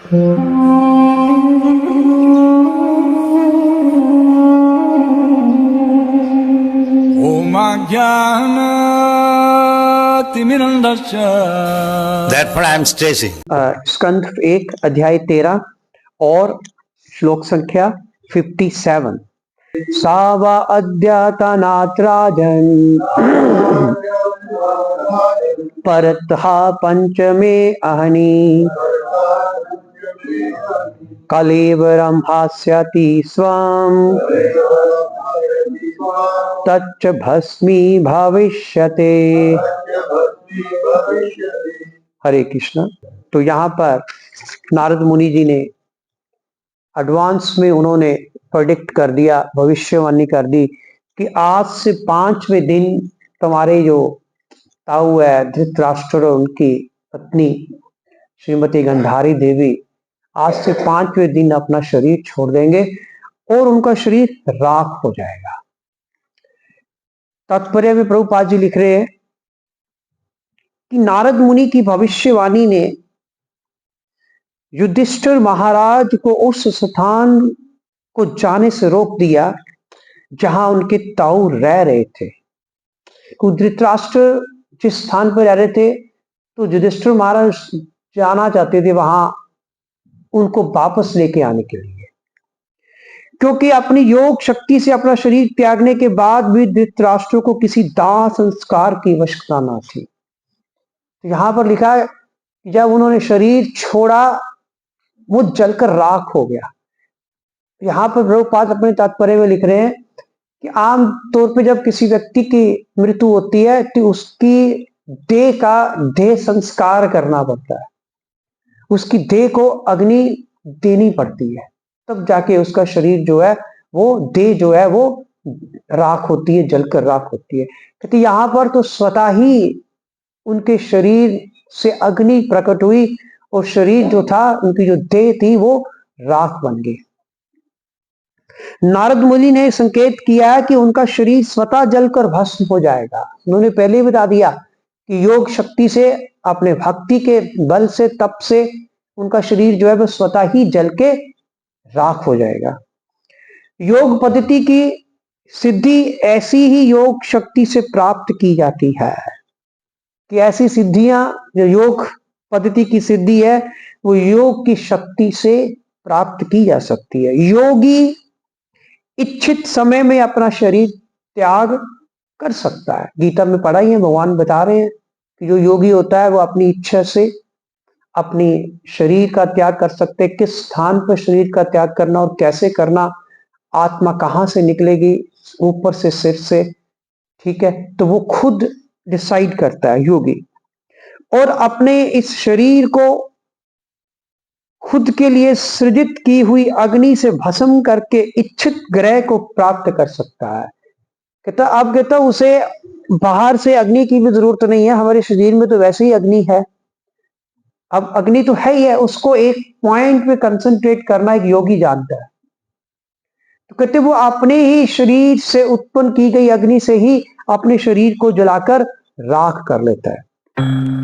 Therefore I am stressing. स्कंध 1 अध्याय 13 और श्लोक संख्या 57। सावा अद्यातनात्राजन परतः पंचमे अहनि कलेवरं हास्यति स्वं तच्च भस्मी भविष्यते। हरे कृष्ण। तो यहाँ पर नारद मुनि जी ने एडवांस में उन्होंने प्रेडिक्ट कर दिया, भविष्यवाणी कर दी कि आज से 5वें दिन तुम्हारे जो ताऊ है धृतराष्ट्र और उनकी पत्नी श्रीमती गांधारी देवी आज से 5वें दिन अपना शरीर छोड़ देंगे और उनका शरीर राख हो जाएगा। तात्पर्य में प्रभुपाद जी लिख रहे हैं कि नारद मुनि की भविष्यवाणी ने युधिष्ठिर महाराज को उस स्थान को जाने से रोक दिया जहां उनके ताऊ रह रहे थे। धृतराष्ट्र जिस स्थान पर रह रहे थे तो युधिष्ठिर महाराज जाना चाहते थे वहां उनको वापस लेके आने के लिए, क्योंकि अपनी योग शक्ति से अपना शरीर त्यागने के बाद भी धृतराष्ट्र को किसी दाह संस्कार की आवश्यकता न थी। तो यहां पर लिखा है कि जब उन्होंने शरीर छोड़ा वो जलकर राख हो गया। यहां पर प्रभुपाद अपने तात्पर्य में लिख रहे हैं कि आम तौर पे जब किसी व्यक्ति की मृत्यु होती है तो उसकी देह का देह संस्कार करना पड़ता है, उसकी देह को अग्नि देनी पड़ती है, तब जाके उसका शरीर जो है वो देह जो है वो राख होती है, जलकर राख होती है। कहते यहां पर तो स्वतः ही उनके शरीर से अग्नि प्रकट हुई और शरीर जो था उनकी जो देह थी वो राख बन गई। नारद मुनि ने संकेत किया है कि उनका शरीर स्वतः जलकर भस्म हो जाएगा। उन्होंने पहले ही बता दिया कि योग शक्ति से अपने भक्ति के बल से तप से उनका शरीर जो है वो स्वतः ही जल के राख हो जाएगा। योग पद्धति की सिद्धि ऐसी ही योग शक्ति से प्राप्त की जाती है कि ऐसी सिद्धियां जो योग पद्धति की सिद्धि है वो योग की शक्ति से प्राप्त की जा सकती है। योगी इच्छित समय में अपना शरीर त्याग कर सकता है। गीता में पढ़ा ही है, भगवान बता रहे हैं कि जो योगी होता है वो अपनी इच्छा से अपनी शरीर का त्याग कर सकते हैं। किस स्थान पर शरीर का त्याग करना और कैसे करना, आत्मा कहां से निकलेगी, ऊपर से सिर से, ठीक है, तो वो खुद डिसाइड करता है योगी। और अपने इस शरीर को खुद के लिए सृजित की हुई अग्नि से भस्म करके इच्छित ग्रह को प्राप्त कर सकता है। कहता उसे बाहर से अग्नि की भी जरूरत नहीं है, हमारे शरीर में तो वैसे ही अग्नि है। अब अग्नि तो है ही है, उसको एक पॉइंट पे कंसंट्रेट करना एक योगी जानता है। तो कहते वो अपने ही शरीर से उत्पन्न की गई अग्नि से ही अपने शरीर को जलाकर राख कर लेता है।